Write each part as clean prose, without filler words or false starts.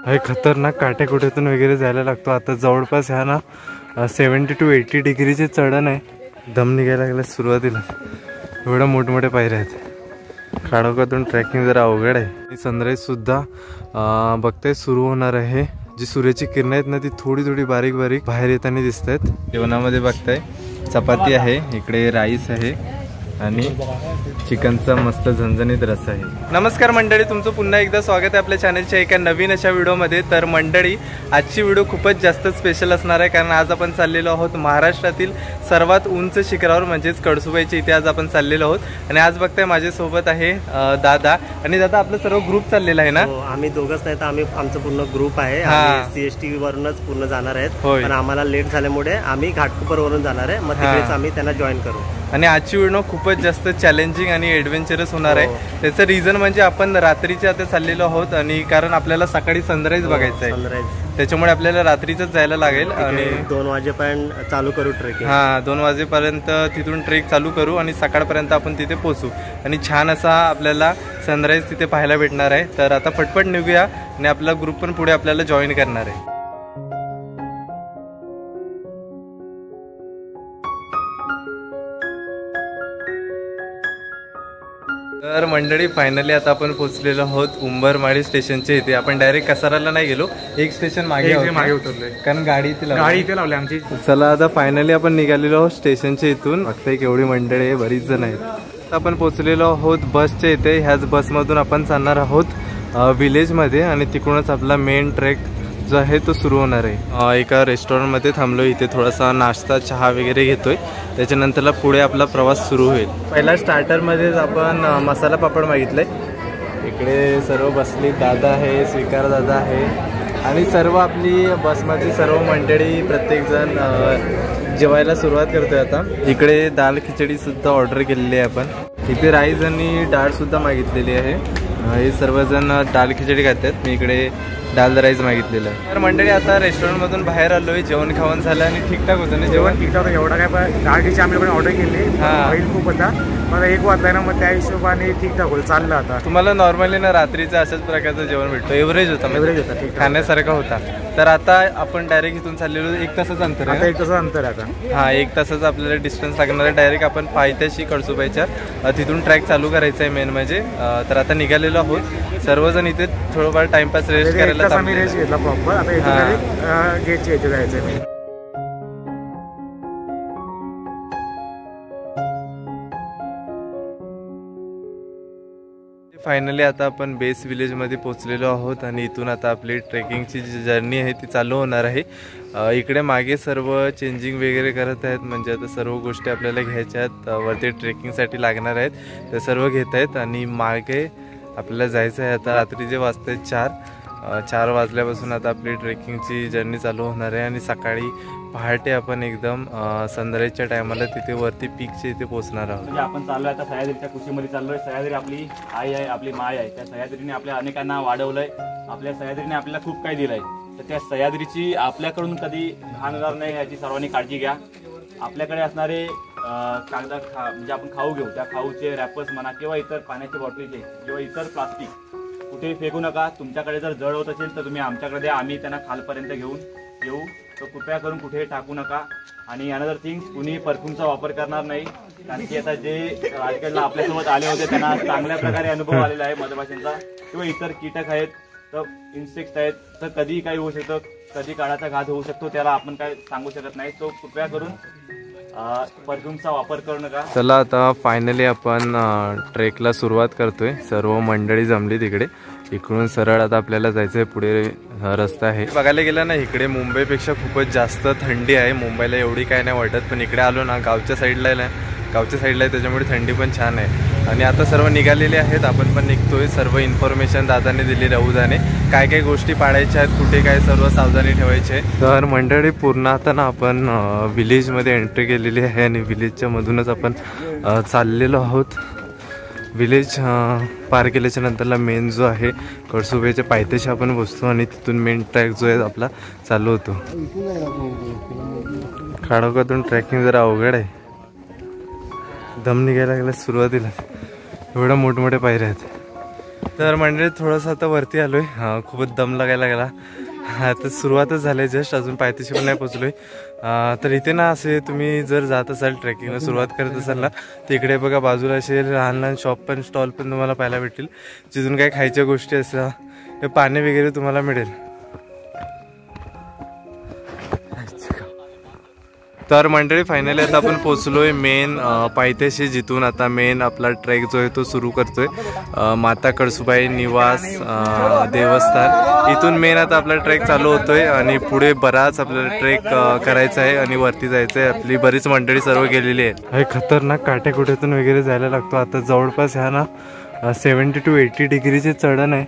हे खतरनाक काटेकोट्यातून वगैरे जायला लागतो. आता जवळपास ह्या ना 70 to 80 डिग्रीचे चढण आहे. दम निघायला लागला सुरुवातीला. एवढ्या मोठमोठ्या पायऱ्या आहेत. खाडोखातून ट्रॅकिंग जरा अवघड आहे. सनराईज सुद्धा बघताय सुरू होणार आहे. जी सूर्याची किरणं आहेत ना ती थोडी थोडी बारीक बारीक बाहेर येताना दिसत आहेत. जेवणामध्ये बघताय चपाती आहे, इकडे राईस आहे आणि चिकनचा मस्त झणझणीत रस्सा आहे. नमस्कार मंडळी, तुमचं पुन्हा एकदा स्वागत आहे आपल्या चॅनलच्या एका नवीन अशा व्हिडिओमध्ये. तर मंडळी, आजची व्हिडिओ खूपच जास्त स्पेशल असणार आहे, कारण आज आपण चाललेलो आहोत महाराष्ट्रातील सर्वात उंच शिखरावर म्हणजेच कळसुबाईच्या इथे आज आपण चाललेलो आहोत. आणि आज बघताय माझ्यासोबत आहे दादा. आणि दादा, आपलं सर्व ग्रुप चाललेला आहे ना? आम्ही दोघंच नाही तर आमचं पूर्ण ग्रुप आहे. CST वरूनच पूर्ण जाणार आहेत, पण आम्हाला लेट झाल्यामुळे आम्ही घाटकोपर वरून जाणार आहे. मग तिकडेच आम्ही त्यांना जॉईन करू. आणि आजची व्हिडिओ खूपच जास्त चॅलेंजिंग आणि ॲडव्हेंचरस होणार आहे. त्याचं रिझन म्हणजे आपण रात्रीच्या आता चाललेलो आहोत, आणि कारण आपल्याला सकाळी सनराईज बघायचं आहे, त्याच्यामुळे आपल्याला रात्रीच जायला लागेल. आणि 2 वाजेपर्यंत चालू करू ट्रेक. 2 वाजेपर्यंत तिथून ट्रेक चालू करू आणि सकाळपर्यंत आपण तिथे पोहोचू आणि छान असा आपल्याला सनराईज तिथे पाहायला भेटणार आहे. तर आता पटपट निघूया आणि आपला ग्रुप पण पुढे आपल्याला जॉईन करणार आहे. तर मंडळी, फायनली आता आपण पोहोचलेलो आहोत उंबरमाळी स्टेशनच्या इथे. आपण डायरेक्ट कसाराला नाही गेलो, एक स्टेशन मागे उतरलोय कारण गाडी इथे लावली आमची. चला, आता फायनली आपण निघालेलो आहोत स्टेशनच्या इथून. फक्त केवढी मंडळी आहे, बरीच जण आहेत. आपण पोहोचलेलो आहोत बसच्या इथे. ह्याच बसमधून आपण चालणार आहोत विलेजमध्ये आणि तिकडूनच आपला मेन ट्रेक जो आहे तो सुरू होणार आहे. एका रेस्टॉरंटमध्ये थांबलो, इथे थोडासा नाश्ता चहा वगैरे घेतोय. त्याच्यानंतरला पुढे आपला प्रवास सुरू होईल. पहिला स्टार्टरमध्येच आपण मसाला पापड मागितलंय. इकडे सर्व बसली, दादा आहे, स्वीकार दादा आहे आणि सर्व आपली बसमध्ये सर्व मंडळी, प्रत्येकजण जेवायला सुरुवात करतोय आता. इकडे दाल खिचडी सुद्धा ऑर्डर केलेली आहे आपण. इथे राईस आणि डाळ सुद्धा मागितलेली आहे. हे सर्वजण दाल खिचडी खातात. मी इकडे दाल राईस मागितलेलं आहे. तर मंडळी, आता रेस्टॉरंटमधून बाहेर आलोय. जेवण खावण झालं आणि ठीकठाक होतं ना जेवण? ठीकठाक होतं. एवढा काय दाल खिचडी आम्ही ऑर्डर केली, ऑइल खूप होता, मला 1 वाजता ना, मग त्या हिशोबाने ठीकठाक होतं, चाललं. आता तुम्हाला नॉर्मली ना रात्रीचं अशाच प्रकारचं जेवण भेटतो. एव्हरेज होता, खाण्यासारखा होता. तर आता आपण डायरेक्ट इथून चाललेलो. 1 तासाचं अंतर आहे. 1 तासाचं अंतर आहे आता. 1 तासाचं आपल्याला डिस्टन्स लागणार आहे. डायरेक्ट आपण पायथ्याशी कळसुबाईच्या तिथून ट्रॅक चालू करायचं आहे मेन म्हणजे. तर आता निघालेलो आहोत सर्वजण. इथे थोडंफार टाइमपास रेस्ट करायला आम्ही रेस्ट घेतला प्रॉपर. आता गेटच्या इथे जायचं. फायनली आता आपण बेस विलेजमध्ये पोहोचलेलो आहोत आणि इथून आता आपली ट्रेकिंगची जी जर्नी आहे ती चालू होणार आहे. इकडे मागे सर्व चेंजिंग वगैरे करत आहेत, म्हणजे आता सर्व गोष्टी आपल्याला घ्यायच्या आहेत, वरती ट्रेकिंगसाठी लागणार आहेत, ते सर्व घेत आहेत. आणि मागे आपल्याला जायचं आहे. आता रात्रीचे वाजते 4 वाजल्यापासून आता आपली ट्रेकिंगची जर्नी चालू होणार आहे. आणि सकाळी पहाटे आपण एकदम सनराईजच्या टायमाला तिथे वरती पीकच्या इथे पोहोचणार आहोत. म्हणजे आपण चाललोय आता सह्याद्रीच्या कुशीमध्ये चाललोय. सह्याद्री आपली आई आहे, आपली माय आहे. त्या सह्याद्रीने आपल्या अनेकांना वाढवलंय. आपल्या सह्याद्रीने आपल्याला खूप काही दिलंय. तर त्या सह्याद्रीची आपल्याकडून कधी घाण होणार नाही याची सर्वांनी काळजी घ्या. आपल्याकडे असणारे म्हणजे आपण खाऊ घेऊ, त्या खाऊचे रॅपर्स म्हणा किंवा इतर पाण्याच्या बॉटलीचे किंवा इतर प्लास्टिक कुठे फेकू नका. तुमच्याकडे जर जळ होत असेल तर तुम्ही आमच्याकडे द्या, आम्ही त्यांना खालपर्यंत घेऊन येऊ. तर कृपया करून कुठे टाकू नका. आणि अनदर थिंग्स, कुणी परफ्यूमचा वापर करणार नाही, कारण की आता जे राजगडला आपल्यासोबत आले होते त्यांना चांगल्या प्रकारे अनुभव आलेला आहे मधमाशांचा. किंवा इतर कीटक आहेत, तर इन्सेक्ट्स आहेत, तर कधीही काही होऊ शकतं, कधी काळाचा घात होऊ शकतो, त्याला आपण काय सांगू शकत नाही. तो कृपया करून परफ्यूमचा वापर करू नका. चला, आता फायनली आपण ट्रेकला सुरुवात करतोय. सर्व मंडळी जमली तिकडे. इकडून सरळ आता आपल्याला जायचंय, पुढे रस्ता आहे. बघायला गेलं ना, इकडे मुंबईपेक्षा खूपच जास्त थंडी आहे. मुंबईला एवढी काय नाही वाटत, पण इकडे आलो ना, गावच्या साईडला आहे, त्याच्यामुळे थंडी पण छान आहे. आणि आता सर्व निघालेले आहेत, आपण पण निघतोय. सर्व इन्फॉर्मेशन दादाने दिली, राहुदाने काय काय गोष्टी पाळायच्या आहेत, कुठे काय सर्व सावधानी ठेवायचे. तर मंडळी, पूर्ण आता ना आपण विलेजमध्ये एंट्री केलेली आहे आणि विलेजच्या मधूनच आपण चाललेलो आहोत. विलेज पार केल्याच्या नंतरला मेन जो आहे कळसुबाईच्या पायथ्याशी आपण बसतो आणि तिथून मेन ट्रॅक जो आहे आपला चालू होतो. खाडोखातून ट्रॅकिंग जरा अवघड आहे. दम निघायला लागला सुरुवातीला. एवढ्या मोठमोठ्या पायऱ्या आहेत. तर मंडळी थोडंसं आता वरती आलोय, खूपच दम लागायला लागला. आता सुरुवातच झाली जस्ट, अजून पायथ्याशी पण नाही पोचलोय. तर इथे ना असे तुम्ही जर जात असाल ट्रेकिंगला सुरुवात करत असाल ना, तिकडे बघा बाजूला असे लहान लहान शॉप पण स्टॉल पण तुम्हाला पाहायला भेटतील, जिथून काही खायच्या गोष्टी असतात, पाणी वगैरे तुम्हाला मिळेल. तर मंडळी फायनली आता आपण पोचलोय मेन पायथ्याशी, जिथून आता मेन आपला ट्रेक जो आहे तो सुरू करतोय. माता कळसुबाई निवास देवस्थान, इथून मेन आता आपला ट्रेक चालू होतोय आणि पुढे बराच आपल्याला ट्रेक करायचा आहे आणि वरती जायचं आहे. आपली बरीच मंडळी सर्व गेलेली आहे. खतरनाक काट्याकुट्यातून वगैरे जायला लागतो. आता जवळपास ह्या ना 70 to 80 डिग्रीचे चढण आहे.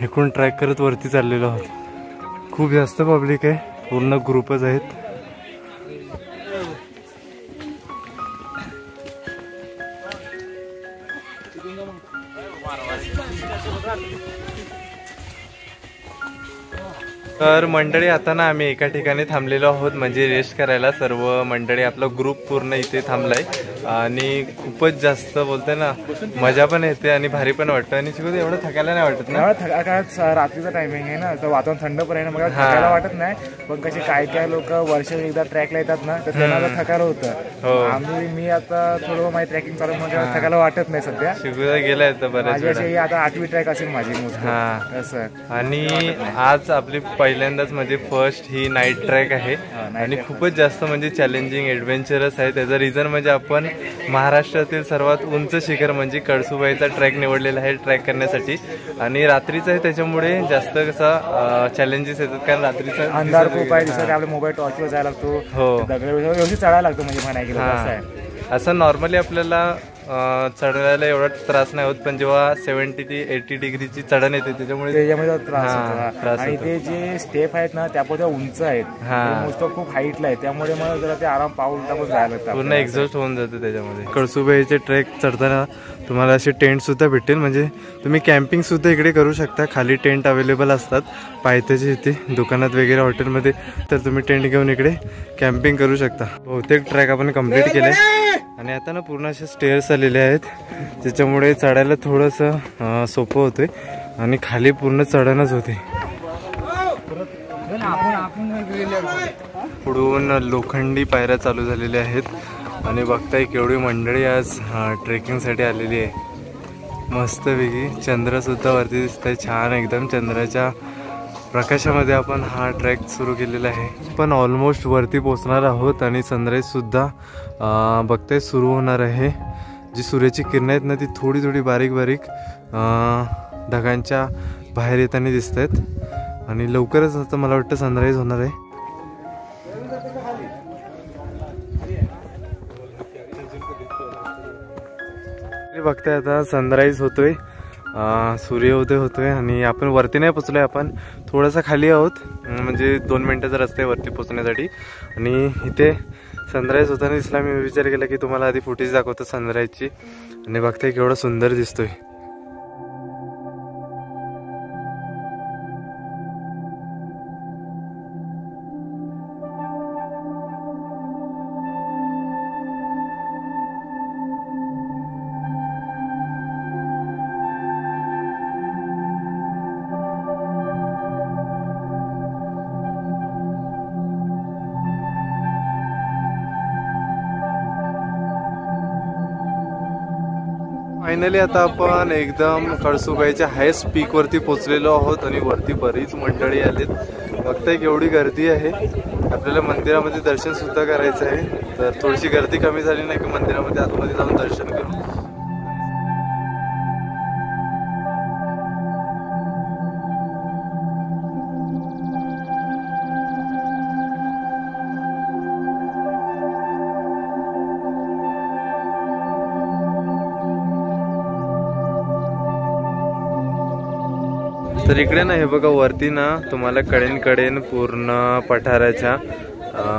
एकूण ट्रॅक करत वरती चाललेलो आहोत. खूप जास्त पब्लिक आहे, पूर्ण ग्रुपच आहेत. तर मंडळी आता ना आम्ही एका ठिकाणी थांबलेलो आहोत, म्हणजे रेस्ट करायला. सर्व मंडळी आपला ग्रुप पूर्ण इथे थांबलाय आणि खूपच जास्त बोलते ना मजा पण येते आणि भारी पण वाटतं. आणि शिकवते एवढं थकायला नाही वाटत ना, रात्रीचा टायमिंग आहे ना, तर वातावरण थंड पण आहे ना, मग थकायला वाटत नाही. पण कसे काय काय लोक वर्ष एकदा ट्रॅकला येतात ना, तर त्यांना थकायला होतं. मी आता थोडं माझी ट्रॅकिंग चालू म्हणजे थकायला वाटत नाही सध्या. शिकवता गेलाय तर बऱ्याच आता 8वी ट्रॅक असेल माझी. आणि आज आपली पहिल्यांदाच म्हणजे फर्स्ट ही नाईट ट्रॅक आहे आणि खूपच जास्त म्हणजे चॅलेंजिंग ॲडव्हेंचरस आहे. त्याचा रिझन म्हणजे आपण महाराष्ट्रातील सर्वात उंच शिखर म्हणजे कळसुबाईचा ट्रॅक निवडलेला आहे ट्रॅक करण्यासाठी. आणि रात्रीचा आहे, त्याच्यामुळे जास्त कसा चॅलेंजेस येतात, कारण रात्रीचा अंधार खूप आहे. आपल्या मोबाईल टॉर्चवर जायला लागतो, हो व्यवस्थित चढायला लागतो. म्हणजे म्हणायला असं नॉर्मली आपल्याला चढायला एवढा त्रास नाही होत, पण जेव्हा 70 ते 80 डिग्रीची चढण येते त्याच्यामुळे त्रास होतो. आणि ते जे स्टेप आहेत ना त्यामध्ये उंच आहेत, मोस्ट खूप हाईटला आहे, त्यामुळे मला जरा ते आराम पाऊल टाकून जायला लागतं, पूर्ण एक्झॉस्ट होऊन जातं त्याच्यामध्ये. कळसुबाईचे ट्रेक चढताना तुम्हाला असे टेंट सुद्धा भेटेल, म्हणजे तुम्ही कॅम्पिंग सुद्धा इकडे करू शकता. खाली टेंट अवेलेबल असतात पायथ्याच्या इथे दुकानात वगैरे हॉटेलमध्ये, तर तुम्ही टेंट घेऊन इकडे कॅम्पिंग करू शकता. बहुतेक ट्रॅक आपण कम्प्लीट केले आणि आता ना पूर्ण असे स्टेअर्स आलेले आहेत, त्याच्यामुळे चढायला थोडंसं सोपं होतंय आणि खाली पूर्ण चढणच होते. पुढून लोखंडी पायऱ्या चालू झालेल्या आहेत आणि बघताय केवढी मंडळी आज ट्रेकिंगसाठी आलेली आहे. मस्तपैकी चंद्रसुद्धा वरती दिसत आहे, छान एकदम चंद्राच्या प्रकाशामध्ये आपण हा ट्रॅक सुरू केलेला आहे. पण ऑलमोस्ट वरती पोचणार आहोत आणि सनराईजसुद्धा बघताय सुरू होणार आहे. जी सूर्याची किरणं आहेत ना ती थोडी थोडी बारीक बारीक ढगांच्या बाहेर येताना दिसत आहेत आणि लवकरच आता मला वाटतं सनराईज होणार आहे. बघताय आता सनराईज होतोय, सूर्योदय होतोय आणि आपण वरती नाही पोचलोय, आपण थोडासा खाली आहोत, म्हणजे 2 मिनिटाचा रस्ता आहे वरती पोचण्यासाठी. आणि इथे सनराईज होताना दिसला, मी विचार केला की तुम्हाला आधी फुटेज दाखवतो सनराईजची. आणि बघताय केवढा सुंदर दिसतोय. फायनली आता आपण एकदम कळसुबाईच्या हायस्ट पीक वरती पोहोचलेलो आहोत आणि वरती बरीच मंडळी आलीत. बघताय केवढी गर्दी आहे. आपल्याला मंदिरामध्ये दर्शन सुद्धा करायचं आहे, तर थोडीशी गर्दी कमी झाली नाही की मंदिरामध्ये आतमध्ये जाऊन दर्शन करू. तर इकडे ना हे बघा वरती ना तुम्हाला कडेन पूर्ण पठाराच्या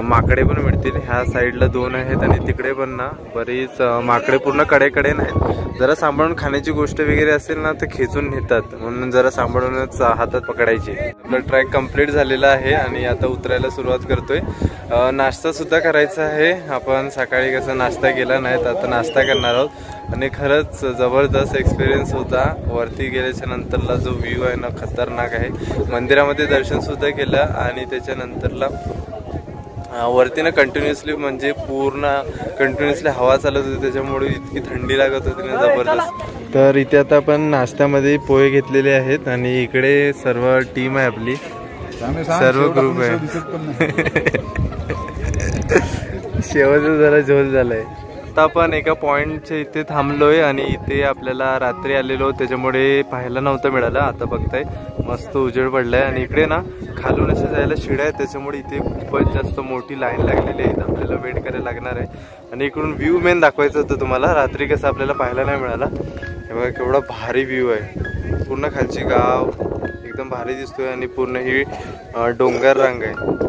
माकडे पण मिळतील. ह्या साईडला 2 आहेत आणि तिकडे पण ना बरीच माकडे पूर्ण कडेकडे नाहीत. जरा सांभाळून खाण्याची गोष्ट वगैरे असेल ना तर खेचून नेतात, म्हणून जरा सांभाळूनच हातात पकडायची. आपला ट्रॅक कंप्लीट झालेला आहे आणि आता उतरायला सुरुवात करतोय. नाश्ता सुद्धा करायचा आहे. आपण सकाळी कसं नाश्ता केला नाही, तर आता नाश्ता करणार आहोत आणि खरंच जबरदस्त एक्सपिरियन्स होता. वरती गेल्याच्या नंतरला जो व्ह्यू आहे ना खतरनाक आहे. मंदिरामध्ये दर्शन सुद्धा केलं आणि त्याच्यानंतरला वरती ना कंटिन्युअसली म्हणजे पूर्ण कंटिन्युअसली हवा चालत होती, त्याच्यामुळे इतकी थंडी लागत होती ना जबरदस्त. तर इथे आता आपण नाश्त्यामध्ये पोहे घेतलेले आहेत आणि इकडे सर्व टीम आहे आपली, सर्व ग्रुप आहे. शेवटचा जरा झोल झालाय. आता आपण एका पॉइंटच्या इथे थांबलोय आणि इथे आपल्याला रात्री आलेलो त्याच्यामुळे पाहायला नव्हतं मिळालं. आता बघताय मस्त उजेड पडलाय आणि इकडे ना खालून असे जायला शिड्या आहेत, त्याच्यामुळे इथे खूपच जास्त मोठी लाईन लागलेली आहे. आपल्याला वेट करायला लागणार आहे आणि इकडून व्ह्यू मेन दाखवायचं होतं तुम्हाला. रात्री कसं आपल्याला पाहायला नाही मिळाला. हे बघा केवढा भारी व्ह्यू आहे. पूर्ण खालची गाव एकदम भारी दिसतोय आणि पूर्ण ही डोंगर रांग आहे.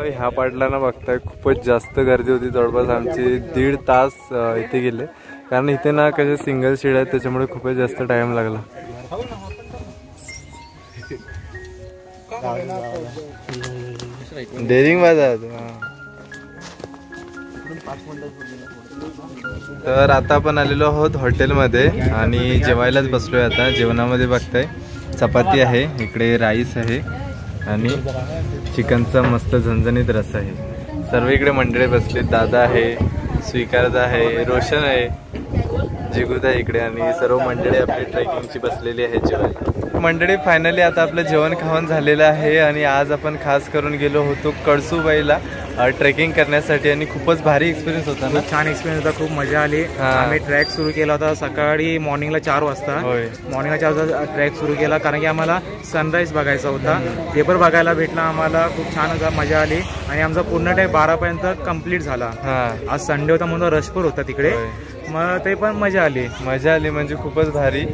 ह्या पाटला ना बघताय खूपच जास्त गर्दी होती. जवळपास आमचे 1.5 तास इथे गेले, कारण इथे ना कसे सिंगल सीट आहेत त्याच्यामुळे खूपच जास्त टाइम लागला. डेरिंग बाजार. तर आता आपण आलेलो आहोत हॉटेलमध्ये आणि जेवायलाच बसलोय. आता जेवणामध्ये बघताय चपाती आहे, इकडे राईस आहे आणि चिकनचा मस्त झणझणीत रस आहे. सर्व इकडे मंडळी बसले. दादा आहे, स्वीकारदा आहे, रोशन आहे, जिगुदा इकडे आणि सर्व मंडळी आपली ट्रेकिंगची बसलेली आहे जेवायला. मंडळी फायनली आता आपलं जेवण खावण झालेलं आहे आणि आज आपण खास करून गेलो होतो कळसूबाईला ट्रेकिंग करण्यासाठी आणि खूपच भारी एक्सपिरियन्स होता ना. छान एक्सपिरियन्स होता, खूप मजा आली. आम्ही ट्रॅक सुरू केला होता सकाळी मॉर्निंगला 4 वाजता. मॉर्निंगला 4 वाजता ट्रॅक सुरू केला कारण की आम्हाला सनराईज बघायचा होता. ते पण बघायला भेटला आम्हाला. खूप छान होता, मजा आली आणि आमचा पूर्ण टाइम 12पर्यंत कंप्लीट झाला. आज संडे होता म्हणून रश पण होता तिकडे, मग ते पण मजा आली म्हणजे खूपच भारी.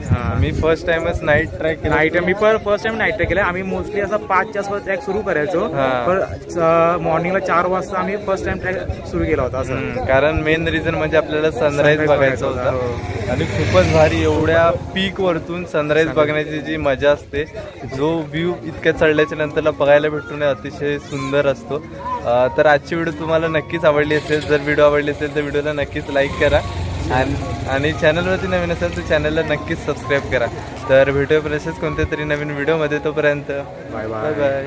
मी फर्स्ट टाइमच नाईट ट्रॅक केला. मी पण फर्स्ट टाइम नाईट ट्रॅक केला. आम्ही मोस्टली असं 5च्या आसपास ट्रॅक सुरू करायचो, पण मॉर्निंगला 4 वाजता आम्ही फर्स्ट टाइम ट्रॅक सुरू केला होता असं. कारण मेन रिझन म्हणजे आपल्याला सनराईज बघायचा होता आणि खूपच भारी. एवढ्या पीक वरतून सनराईज बघण्याची जी मजा असते, जो व्ह्यू इतक्या चढल्याच्या नंतरला बघायला भेटतो ना, अतिशय सुंदर असतो. तर आजची व्हिडिओ तुम्हाला नक्कीच आवडली असेल. जर व्हिडिओ आवडली असेल तर व्हिडिओला नक्कीच लाईक करा आणि चॅनलवरती नवीन असेल तर चॅनलला नक्कीच सबस्क्राईब करा. तर भेटूया असेच कोणत्या तरी नवीन व्हिडिओमध्ये. तोपर्यंत बाय बाय.